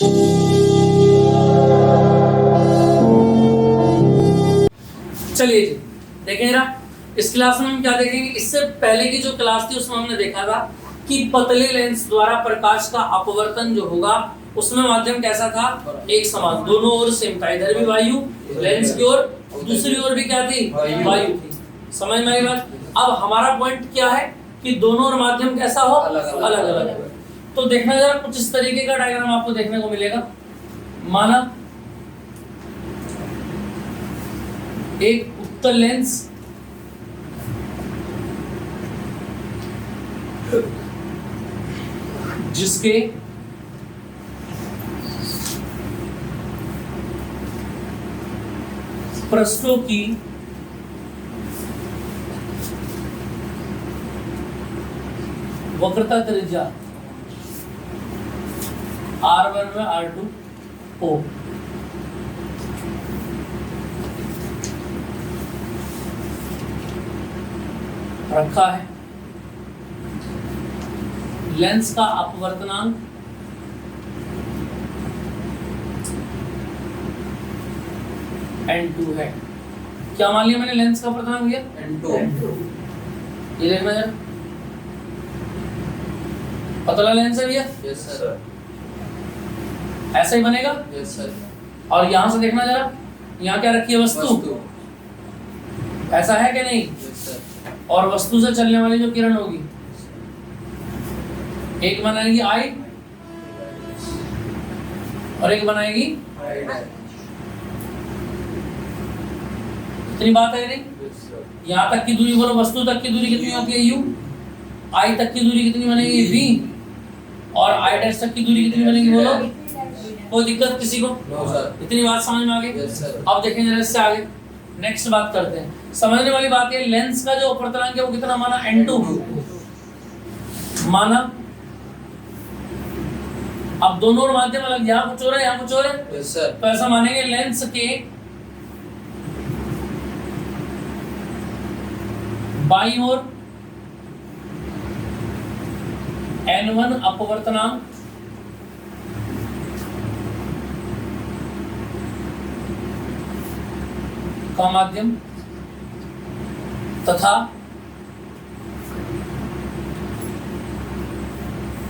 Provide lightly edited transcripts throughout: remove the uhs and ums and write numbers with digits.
चलिए जी देखें जरा, इस क्लास में हम क्या देखेंगे। इससे पहले की जो क्लास थी उसमें हमने देखा था कि पतले लेंस द्वारा प्रकाश का अपवर्तन जो होगा उसमें माध्यम कैसा था, एक समान, दोनों ओर सेम था। इधर भी वायु लेंस की ओर, दूसरी ओर भी क्या थी, वायु थी। समझ में आई बात। अब हमारा पॉइंट क्या है कि दोनों ओर माध्यम कैसा हो, अलग अलग। तो देखना जरा, कुछ इस तरीके का डायग्राम आपको देखने को मिलेगा। माना एक उत्तल लेंस जिसके पृष्ठों की वक्रता त्रिज्या R1 में R2 O, रखा है। लेंस का अपवर्तनांक N2 है। क्या मान लिया मैंने लेंस का अपवर्तनांक भैया, N2। ये देखना जरा, पतला लेंस है भैया, यस सर, ऐसा ही बनेगा, यस सर। और यहां से देखना जरा, यहाँ क्या रखी है, वस्तु, ऐसा है कि नहीं, यस सर। और वस्तु से चलने वाली जो किरण होगी, एक बनाएगी आई और एक बनाएगी, इतनी बात है नहीं। यहाँ तक की दूरी बोलो, वस्तु तक की दूरी कितनी होती है U, आई तक की दूरी कितनी बनेगी V, और आई डैश तक की दूरी कितनी बनेगी बोलो। कोई दिक्कत किसी को? No sir. इतनी बात समझ में आ गई? Yes sir. अब देखें जरा इससे आगे नेक्स्ट बात करते हैं। समझने वाली बात है, लेंस का जो अपवर्तनांक है वो कितना माना, N2 माना। अब दोनों और माध्यम अलग, यहाँ कुछ हो रहा है, यहाँ कुछ हो रहा है, यस सर। तो ऐसा मानेंगे लेंस के बाईं ओर N1 अपवर्तनांक का माध्यम तथा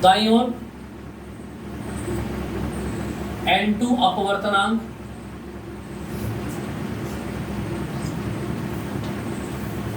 दाईं ओर N2 अपवर्तनांक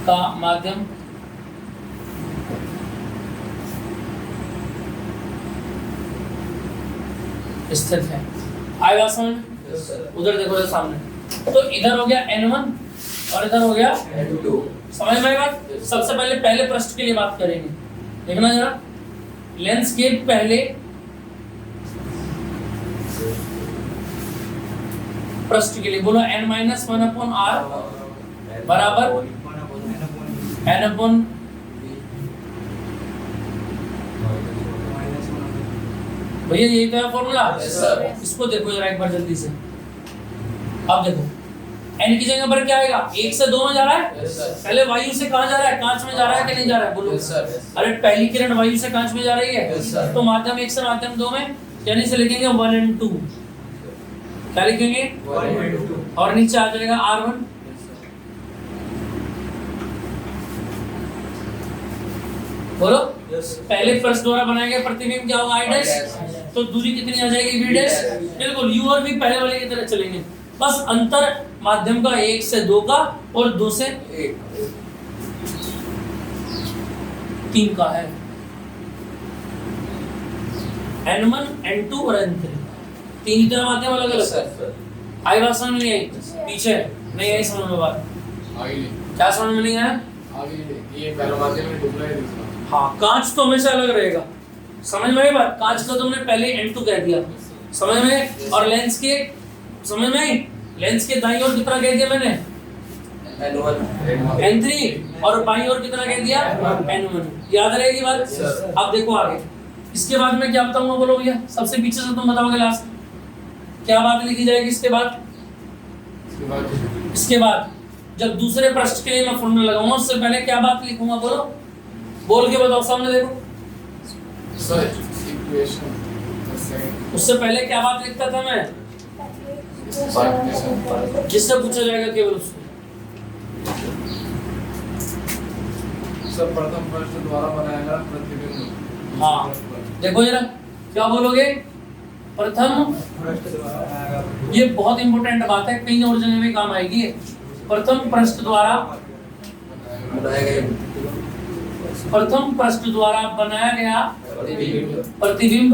का माध्यम स्थित है। आई बात समझ? उधर देखो इधर सामने, तो इधर हो गया N1 और इधर हो गया N2। समझ में आई बात? सबसे पहले पृष्ठ के लिए बात करेंगे। देखना जरा, लेंस के पहले पृष्ठ के लिए बोलो N-1/R बराबर N/, भैया यही तो है फॉर्मूला, इसको देखो जरा एक बार जल्दी से। अब देखो n की जगह पर क्या आएगा, 1 से 2 में जा रहा है, पहले वायु से कहां जा रहा है, कांच में जा रहा है कि नहीं जा रहा है बोलो। अरे पहली किरण वायु से कांच में जा रही है, तो माध्यम 1 से माध्यम 2 में, यानी से लिखेंगे 1 and 2। क्या लिखेंगे 1 and 2, और नीचे आ जाएगा R1। बोलो पहले पृष्ठ द्वारा बनाया गया प्रतिबिंब क्या होगा, I डैश, तो दूरी कितनी आ जाएगी, V डैश। बिल्कुल U और V पहले वाले की तरह चलेंगे, बस अंतर माध्यम का 1 से 2 का और 2 से 3 का है। N1, N2 और N3 तीन ही तरह माध्यम अलग अलग। आई बात समझ नहीं आई, पीछे नहीं आई समझ में बात, क्या समझ में नहीं आया? ये पहला माध्यम में दूसरा है, दूसरा। हाँ, कांच तो हमेशा अलग रहेगा, समझ में आई बात। कांच का तुमने पहले N2 कह दिया, समझ में। और लेंस के समझ में आई, लेंस के दाईं ओर कितना कह दिया मैंने, N1, N3, और बाईं ओर कितना कह दिया, N1। याद रहेगी बात। अब देखो आगे, इसके बाद मैं क्या बताऊंगा बोलो भैया, सबसे पीछे से तुम बताओगे लास्ट क्या बात लिखी जाएगी। इसके बाद जब दूसरे पृष्ठ के लिए मैं फॉर्मूला लगाऊंगा उससे पहले क्या बात लिखूंगा बोलो, बोल के बताओ, सामने देखो। उससे पहले क्या बात लिखता था मैं, किससे पूछा जाएगा केवल उसको। सर प्रथम पृष्ठ द्वारा बनाया गया प्रतिबिंब। हाँ देखो जरा क्या बोलोगे, प्रथम पृष्ठ द्वारा बनाया गया। ये बहुत इंपॉर्टेंट बात है, कहीं ओरिजिनल में काम आएगी। प्रथम पृष्ठ द्वारा बनाया गया प्रथम पृष्ठ द्वारा बनाया गया प्रतिबिंब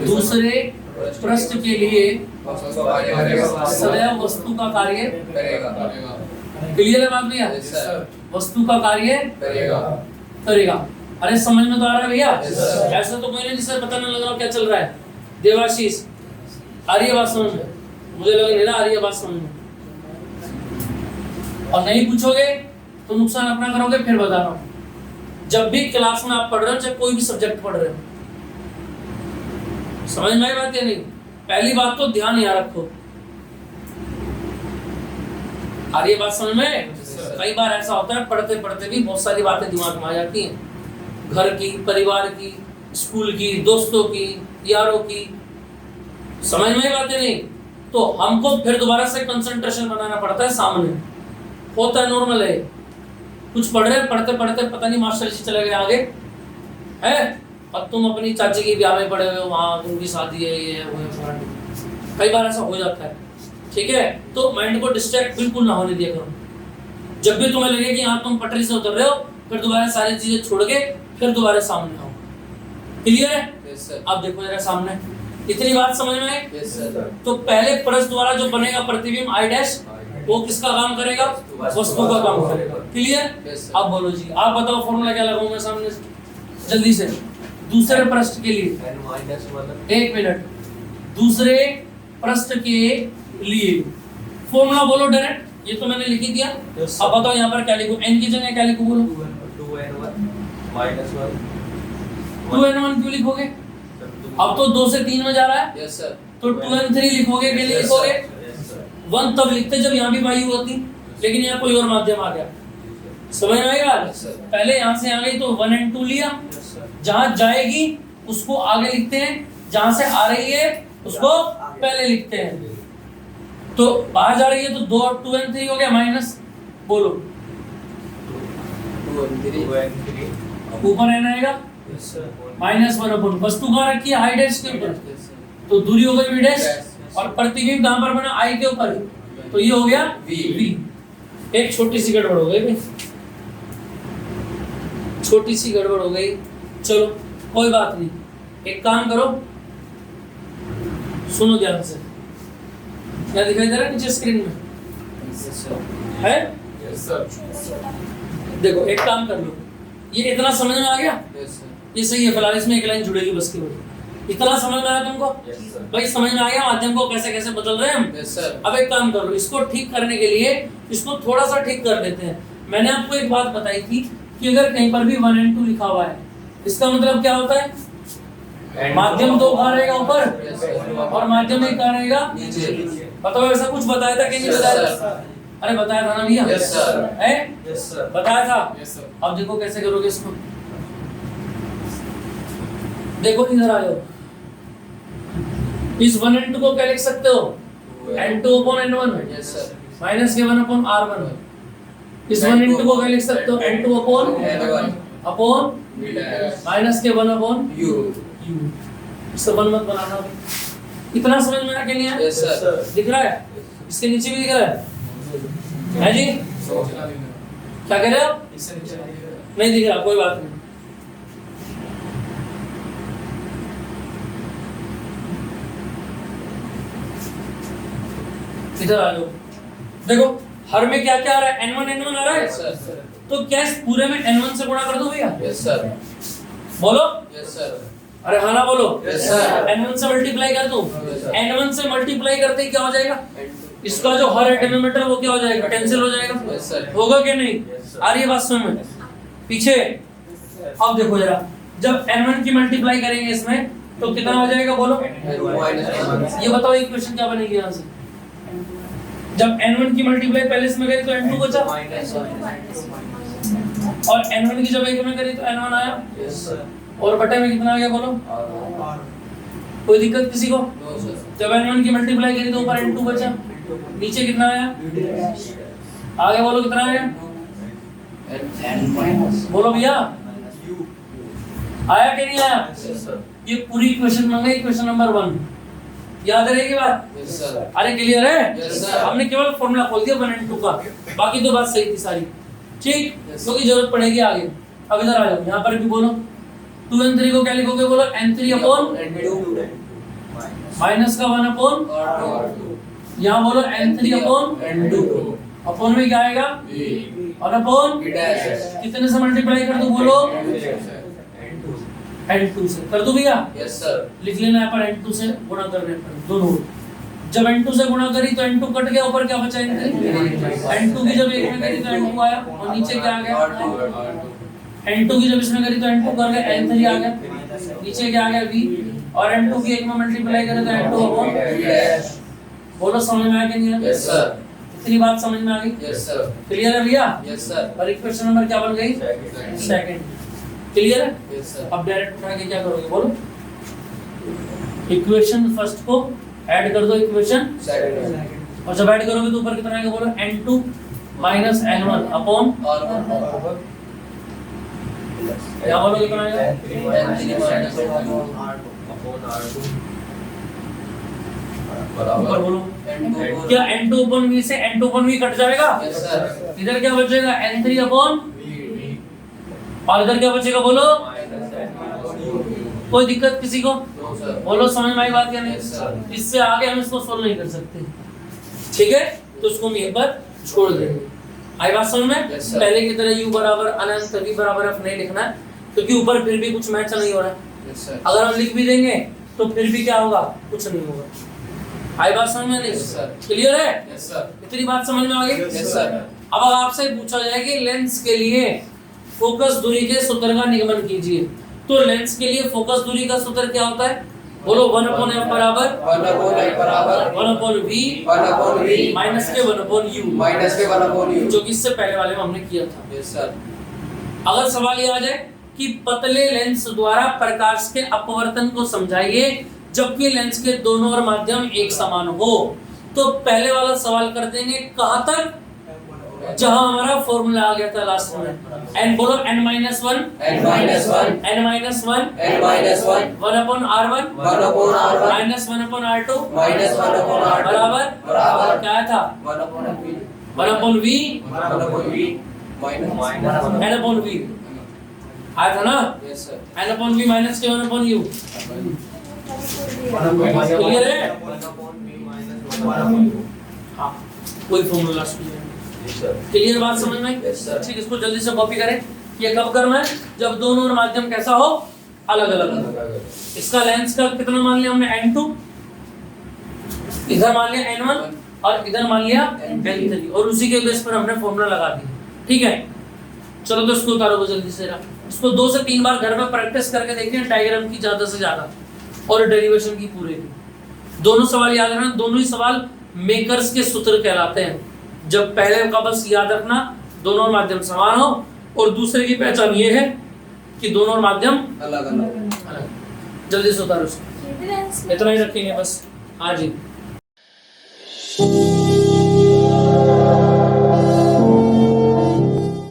दूसरे पृष्ठ के लिए सदैव वस्तु का कार्य करेगा। क्लियर है बात भैया, वस्तु का कार्य करेगा। अरे समझ में तो आ रहा है भैया, ऐसा तो कोई नहीं जिससे पता नहीं लग रहा क्या चल रहा है। देवाशीष आ रही है बात समझ में, मुझे लग नहीं रहा आ रही है बात समझ में। और नहीं पूछोगे तो नुकसान अपना करोगे। फिर बता रहा हूं, जब भी क्लास में आप पढ़ रहे हो, चाहे कोई भी सब्जेक्ट पढ़ रहे हो, समझ में आई बात या नहीं, पहली बात तो ध्यान यहाँ रखो। आ रही है बात समझ में। कई बार ऐसा होता है पढ़ते पढ़ते भी बहुत सारी बातें दिमाग में आ जाती हैं, घर की, परिवार की, स्कूल की, दोस्तों की, यारों की, समझ में बातें नहीं, तो हमको फिर दोबारा से कंसंट्रेशन बनाना पड़ता है। सामने होता है, नॉर्मल है। कुछ पढ़ रहे, पढ़ते पढ़ते पता नहीं मास्टर जी चले गए आगे है, और तुम अपनी चाची की ब्याह में पड़े हुए हो, वहाँ उनकी शादी है, ये है, वो है। कई बार ऐसा हो जाता है, ठीक है। तो माइंड को डिस्ट्रैक्ट बिल्कुल ना होने दिया करो। जब भी तुम्हें लगे कि हाँ तुम पटरी से उतर रहे हो, फिर दोबारा सारी चीजें छोड़ के फिर दोबारा सामने आओ। क्लियर है? अब देखो जरा सामने, इतनी बात समझ में आई? तो पहले पृष्ठ द्वारा जो बनेगा प्रतिबिंब आई डैश, वो किसका काम करेगा? वस्तु का काम करेगा। क्लियर? अब बोलो जी, आप बताओ फॉर्मूला क्या लगाऊं मैं सामने से, जल्दी से। दूसरे पृष्ठ के लिए, एक मिनट, दूसरे पृष्ठ के लिए फॉर्मूला बोलो डायरेक्ट। ये तो मैंने लिख ही दिया। अब बताओ यहाँ पर क्या लिखूं, n की जगह क्या लिखूं बोलो? 2n1 क्यों लिखोगे? अब तो 2 से 3 में जा रहा है, तो 2n3 लिखोगे कि नहीं लिखोगे? 1 तब लिखते जब यहाँ भी वायु होती, लेकिन यहाँ कोई और माध्यम आ गया। समझ में आएगा? पहले यहाँ से आ गई तो 1n2 लिया, जहाँ जाएगी उसको आगे लिखते हैं, जहाँ से आ रही है उसको पहले लिखते हैं। तो बाहर जा रही है तो 2n3 हो गया माइनस, बोलो ऊपर n आएगा -1/, वस्तु कहाँ रखी है? हाई डैश के ऊपर, तो दूरी हो गई v डैश, और प्रतिबिंब कहाँ पर बना? I के ऊपर, तो ये हो गया v। एक छोटी सी गड़बड़ हो गई भाई, छोटी सी गड़बड़ हो गई, चलो कोई बात नहीं। एक काम करो, सुनो ध्यान से, क्या दिखाई दे रहा है नीचे स्क्रीन में है? देखो एक काम कर लो, ये इतना समझ में आ गया? ये सही है, फिलहाल इसमें एक लाइन जुड़ेगी बस की वजह। इतना समझ में आया तुमको? भाई समझ में आ गया माध्यम को कैसे कैसे बदल रहे हैं हम? अब एक काम कर लो, इसको ठीक करने के लिए इसको थोड़ा सा ठीक कर देते हैं। मैंने आपको एक बात बताई थी कि अगर कहीं पर भी 1n2 लिखा हुआ है, इसका मतलब क्या होता है? माध्यम 2 कहाँ रहेगा? ऊपर, और माध्यम 1 कहाँ रहेगा? नीचे। बताओ ऐसा कुछ बताया था कि नहीं बताया था? अरे बताया था ना भैया? है बताया था। अब देखो कैसे करोगे इसको, देखो इधर आ जाओ। इस 1n2 को क्या लिख सकते हो? n2/n1 माइनस के 1/r1। इस 1n2 को क्या लिख सकते हो? n2/n1 अपॉन माइनस के 1/u। इससे 1 मत बनाना। इतना समझ में आ के नहीं है? दिख रहा है? इसके नीचे भी दिख रहा है जी? क्या कह रहे हो? नहीं दिख रहा, कोई बात नहीं। इधर आ जाओ, देखो हर में क्या क्या आ रहा है? n1 आ रहा है, तो क्या इस पूरे में n1 से गुणा कर दो भैया? बोलो अरे हाँ ना बोलो। n1 से मल्टीप्लाई कर दूं? n1 से मल्टीप्लाई करते ही क्या हो जाएगा? इसका जो हर डिनोमिनेटर वो क्या हो जाएगा? कैंसिल हो जाएगा। होगा कि नहीं? आ रही है बात समझ में? पीछे अब देखो जरा, जब n1 की मल्टीप्लाई करेंगे इसमें तो कितना हो जाएगा बोलो? ये बताओ इक्वेशन क्या बनेगी यहाँ से? जब n1 की मल्टीप्लाई पहले इसमें करी तो n2 बचा, और n1 की जब एक में करी तो n1 आया, और बटे में कितना आ गया बोलो? कोई दिक्कत किसी को? No sir. जब n1 की मल्टीप्लाई करी तो ऊपर n2 बचा, नीचे कितना आया? आगे बोलो कितना आया? बोलो भैया, आया कि नहीं आया? Yes sir. ये पूरी इक्वेशन बन गई इक्वेशन नंबर 1। याद रहेगी बात? Yes sir. अरे क्लियर है? Yes sir. हमने केवल फॉर्मूला खोल दिया 1 and 2 का, बाकी तो बात सही थी सारी, ठीक? Yes, क्योंकि जरूरत पड़ेगी आगे। अब इधर आ जाओ, यहाँ पर भी बोलो 2 and 3 को क्या लिखोगे? बोलो n3 अपॉन माइनस का 1 अपॉन, यहाँ बोलो n3 अपॉन, अपॉन में क्या आएगा? और अपॉन कितने से मल्टीप्लाई कर दूं? बोलो n2 से कर दूं भैया? Yes sir. लिख लेना यहाँ पर n2 से गुणा करने पर दोनों। जब n2 से गुणा करी तो n2 कट गया, ऊपर क्या बचा? n2 की जब एक में करी तो n2 आया और नीचे क्या आ गया? n2 की जब इसमें करी तो n2 कर गया, n3 आ गया, नीचे क्या आ गया? v, और n2 की एक में मल्टीप्लाई करे तो n2 अपॉन। बोलो समझ में आ गया नहीं? Yes sir. इतनी बात समझ में आ गई? Yes sir. क्लियर है भैया? Yes sir. और इक्वेशन नंबर क्या बन गई? सेकंड। क्लियर है? Yes sir. अब डायरेक्ट उठा के क्या करोगे? बोलो इक्वेशन फर्स्ट को ऐड कर दो इक्वेशन सेकंड और जब ऐड करोगे तो ऊपर कितना आएगा? बोलो n2 माइनस n1 अपॉन, और क्या बोलो कितना आएगा? ऊपर बोलो क्या n2 अपॉन v से n2 अपॉन v कट जाएगा? Yes sir. इधर क्या बचेगा? n3 अपॉन, और इधर क्या बचेगा? बोलो कोई दिक्कत किसी को? No sir. बोलो समझ में आई बात या Yes, sir. नहीं? इससे आगे हम इसको सोल्व नहीं कर सकते, ठीक है? तो इसको हम यहीं पर छोड़ देंगे। आई बात समझ में? Yes, sir. पहले की तरह u बराबर अनंत v बराबर f नहीं लिखना है, क्योंकि ऊपर फिर भी कुछ मैच नहीं हो रहा है। Yes sir. अगर हम लिख भी देंगे तो फिर भी क्या होगा? कुछ नहीं होगा। आई बात समझ में नहीं? Yes, sir. क्लियर है? Yes sir. इतनी बात समझ में आ गई? Yes sir. अब अगर आपसे पूछा जाए कि लेंस के लिए फोकस दूरी के सूत्र का निगमन कीजिए, तो लेंस के लिए फोकस दूरी का सूत्र क्या होता है? बोलो 1/f बराबर 1/f बराबर 1/v 1/v माइनस के 1/u, माइनस के 1/u। जो कि इससे पहले वाले में हमने किया था। Yes sir. अगर सवाल ये आ जाए कि पतले लेंस द्वारा प्रकाश के अपवर्तन को समझाइए जबकि लेंस के दोनों ओर माध्यम एक समान हो, तो पहले वाला सवाल कर देंगे कहां तक? जहां हमारा फॉर्मूला आ गया था लास्ट में। n बोलो n-1 n-1 n-1 n-1 1/r1 1/r1 minus 1/r2 minus 1/r2 बराबर बराबर क्या था? 1/v 1/v 1/v minus n/v आया था ना? Yes sir. n/v माइनस के 1/u। क्लियर है? हाँ, कोई फॉर्मूला क्लियर बात समझ में? Yes, sir. ठीक, इसको जल्दी से कॉपी करें। ये कब करना है? जब दोनों ओर माध्यम कैसा हो? अलग अलग। इसका लेंस का कितना मान लिया हमने? n2, इधर मान लिया n1 और इधर मान लिया n3, और उसी के बेस पर हमने फॉर्मूला लगा दिया। ठीक है, चलो तो इसको उतारो जल्दी से। इसको 2 से 3 बार घर में प्रैक्टिस करके देखिए, डायग्राम की ज्यादा से ज्यादा और डेरिवेशन की पूरे की। दोनों सवाल याद रखना, दोनों ही सवाल मेकर्स के सूत्र कहलाते हैं। जब पहले का बस याद रखना दोनों माध्यम समान हो, और दूसरे की पहचान ये है कि दोनों माध्यम अलग अलग। जल्दी से उतारो इसको। इतना ही रखेंगे बस आज ही।